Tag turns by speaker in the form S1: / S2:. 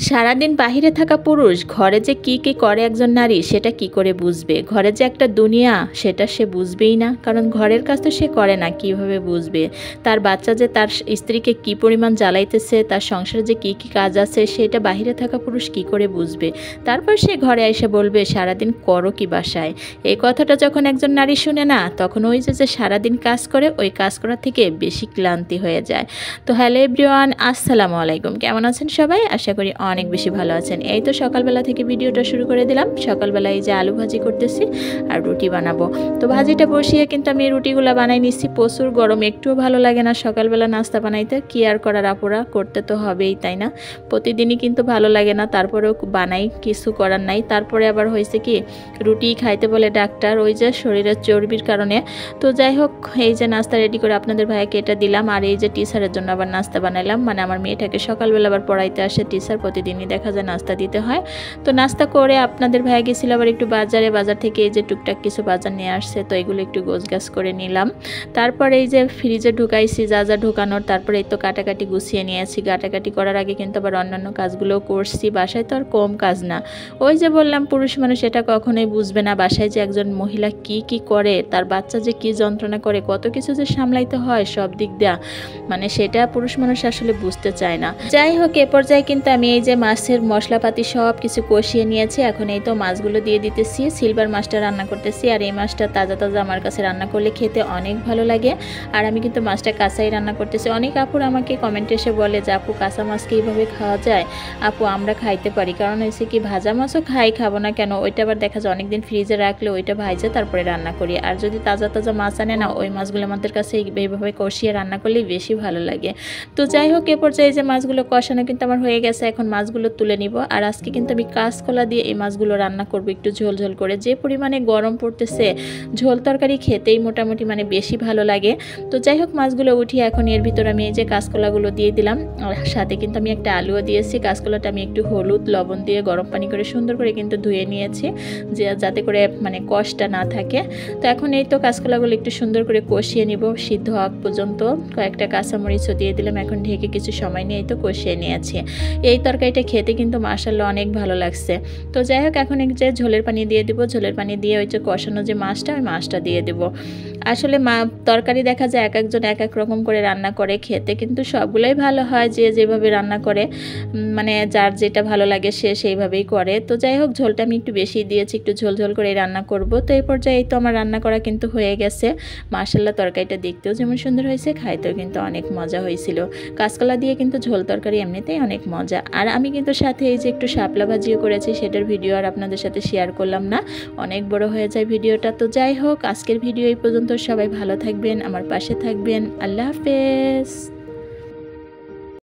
S1: সারাদিন বাহিরে থাকা পুরুষ ঘরে যে কি কি করে একজন নারী সেটা কি করে বুঝবে? ঘরে যে একটা দুনিয়া সেটা সে বুঝবেই না, কারণ ঘরের কাজ তো সে করে না, কিভাবে বুঝবে? তার বাচ্চা যে তার স্ত্রীকে কি পরিমাণ জ্বালাইতেছে, তার সংসারে যে কি কি কাজ আছে সেটা বাহিরে থাকা পুরুষ কি করে বুঝবে? তারপর সে ঘরে এসে বলবে সারাদিন করো কি বাসায়? এই কথাটা যখন একজন নারী শুনে না, তখন ওই যে সারাদিন কাজ করে ওই কাজ করা থেকে বেশি ক্লান্তি হয়ে যায়। তো হ্যালো এভরিওয়ান, আসসালামু আলাইকুম। কেমন আছেন সবাই? আশা করি অনেক বেশি ভালো আছেন। এই তো সকালবেলা থেকে ভিডিওটা শুরু করে দিলাম। সকালবেলা এই যে আলু ভাজি করতেছি আর রুটি বানাবো। তো ভাজিটা বসিয়ে কিন্তু আমি রুটিগুলো বানাই নিচ্ছি। প্রচুর গরম, একটুও ভালো লাগে না সকালবেলা নাস্তা বানাইতে। কি আর করার আপুরা, করতে তো হবেই, তাই না? প্রতিদিনই কিন্তু ভালো লাগে না, তারপরেও বানাই, কিছু করার নাই। তারপরে আবার হয়েছে কি, রুটি খাইতে বলে ডাক্তার, ওই যে শরীরের চর্বির কারণে। তো যাই হোক, এই যে নাস্তা রেডি করে আপনাদের ভাইকে এটা দিলাম, আর এই যে টিচারের জন্য আবার নাস্তা বানাইলাম। মানে আমার মেয়েটাকে সকালবেলা আবার পড়াইতে আসে টিচার, প্রতিদিনই দেখা যায় নাস্তা দিতে হয়। তো নাস্তা করে আপনাদের ভাই গেছিল আবার একটু বাজারে, বাজার থেকে এই যে টুকটাক কিছু বাজার নিয়ে আসছে, তো এগুলো একটু গোছগাছ করে নিলাম। তারপর এই যে ফ্রিজে ঢুকাইছি যা যা ঢুকানোর, তারপরে এই তো কাটাকাটি গুছিয়ে নিয়েছি। কাটাকাটি করার আগে কিন্তু আবার অন্যান্য কাজগুলোও করছি। বাসায় তো আর কম কাজ না। ওই যে বললাম পুরুষ মানুষ এটা কখনোই বুঝবে না, বাসায় যে একজন মহিলা কি কি করে, তার বাচ্চা যে কি যন্ত্রণা করে, কত কিছু যে সামলাইতে হয় সব দিক দেয়া, মানে সেটা পুরুষ মানুষ আসলে বুঝতে চায় না। যাই হোক, এ পর্যায়ে কিন্তু আমি এই যে মাছের মশলাপাতি সব কিছু কষিয়ে নিয়েছি। এখন এই তো মাছগুলো দিয়ে দিতেছি। সিলভার মাছটা রান্না করতেছি, আর এই মাছটা তাজা তাজা আমার কাছে রান্না করলে খেতে অনেক ভালো লাগে। আর আমি কিন্তু মাছটা কাঁচাই রান্না করতেছি। অনেক আপুর আমাকে কমেন্টে এসে বলে যে আপু কাঁচা মাছকে এইভাবে খাওয়া যায়? আপু আমরা খাইতে পারি, কারণ হয়েছে কি ভাজা মাছও খাবো না কেন, ওইটা আবার দেখা যায় অনেকদিন ফ্রিজে রাখলে ওইটা ভাজে তারপরে রান্না করি। আর যদি তাজা তাজা মাছ আনে না, ওই মাছগুলো আমাদের কাছে এইভাবে কষিয়ে রান্না করলেই বেশি ভালো লাগে। তো যাই হোক, এ পর্যায়ে যে মাছগুলো কষানো কিন্তু আমার হয়ে গেছে। এখন মাছগুলো তুলে নিব। আর আজকে কিন্তু আমি কাঁচকলা দিয়ে এই মাছগুলো রান্না করব একটু ঝোল ঝোল করে। যে পরিমাণে গরম পড়তেছে, ঝোল তরকারি খেতেই মোটামুটি মানে বেশি ভালো লাগে। তো যাই হোক, মাছগুলো উঠিয়ে এখন এর ভিতর আমি এই যে কাঁচকলাগুলো দিয়ে দিলাম, আর সাথে কিন্তু আমি একটা আলুও দিয়েছি। কাঁচকলাটা আমি একটু হলুদ লবণ দিয়ে গরম পানি করে সুন্দর করে কিন্তু ধুয়ে নিয়েছি, যে যাতে করে মানে কষটা না থাকে। তো এখন এই তো কাঁচকলাগুলো একটু সুন্দর করে কষিয়ে নিব সিদ্ধ হওয়া পর্যন্ত। কয়েকটা কাঁচামরিচও দিয়ে দিলাম। এখন ঢেকে কিছু সময় নিয়ে এই তো কষিয়ে নিয়েছি। এই তরকারিটা খেতে কিন্তু মাশাআল্লাহ অনেক ভালো লাগছে। তো যাই হোক, এখন এক যে ঝোলের পানি দিয়ে দিব। ঝোলের পানি দিয়ে ওই যে কষানো যে মাছটা, ওই মাছটা দিয়ে দেব। আসলে তরকারি দেখা যায় এক একজন এক এক রকম করে রান্না করে, খেতে কিন্তু সবগুলোই ভালো হয়, যে যেভাবে রান্না করে, মানে যার যেটা ভালো লাগে সে সেইভাবেই করে। তো যাই হোক, ঝোলটা আমি একটু বেশি দিয়েছি, একটু ঝোল ঝোল করে রান্না করব। তো এই পর্যায়ে এই তো আমার রান্না করা কিন্তু হয়ে গেছে। মাশাআল্লাহ তরকারিটা দেখতেও যেমন সুন্দর হয়েছে, খাইতেও কিন্তু অনেক মজা হয়েছিল। কাঁচকলা দিয়ে কিন্তু ঝোল তরকারি এমনিতেই অনেক মজা। আর আমি কিন্তু সাথে এই যে একটু শাপলা ভাজিও করেছি, সেটার ভিডিও আর আপনাদের সাথে শেয়ার করলাম না, অনেক বড় হয়ে যায় ভিডিওটা। তো যাই হোক, আজকের ভিডিও এই পর্যন্ত। সবাই ভালো থাকবেন, আমার পাশে থাকবেন। আল্লাহ হাফেজ।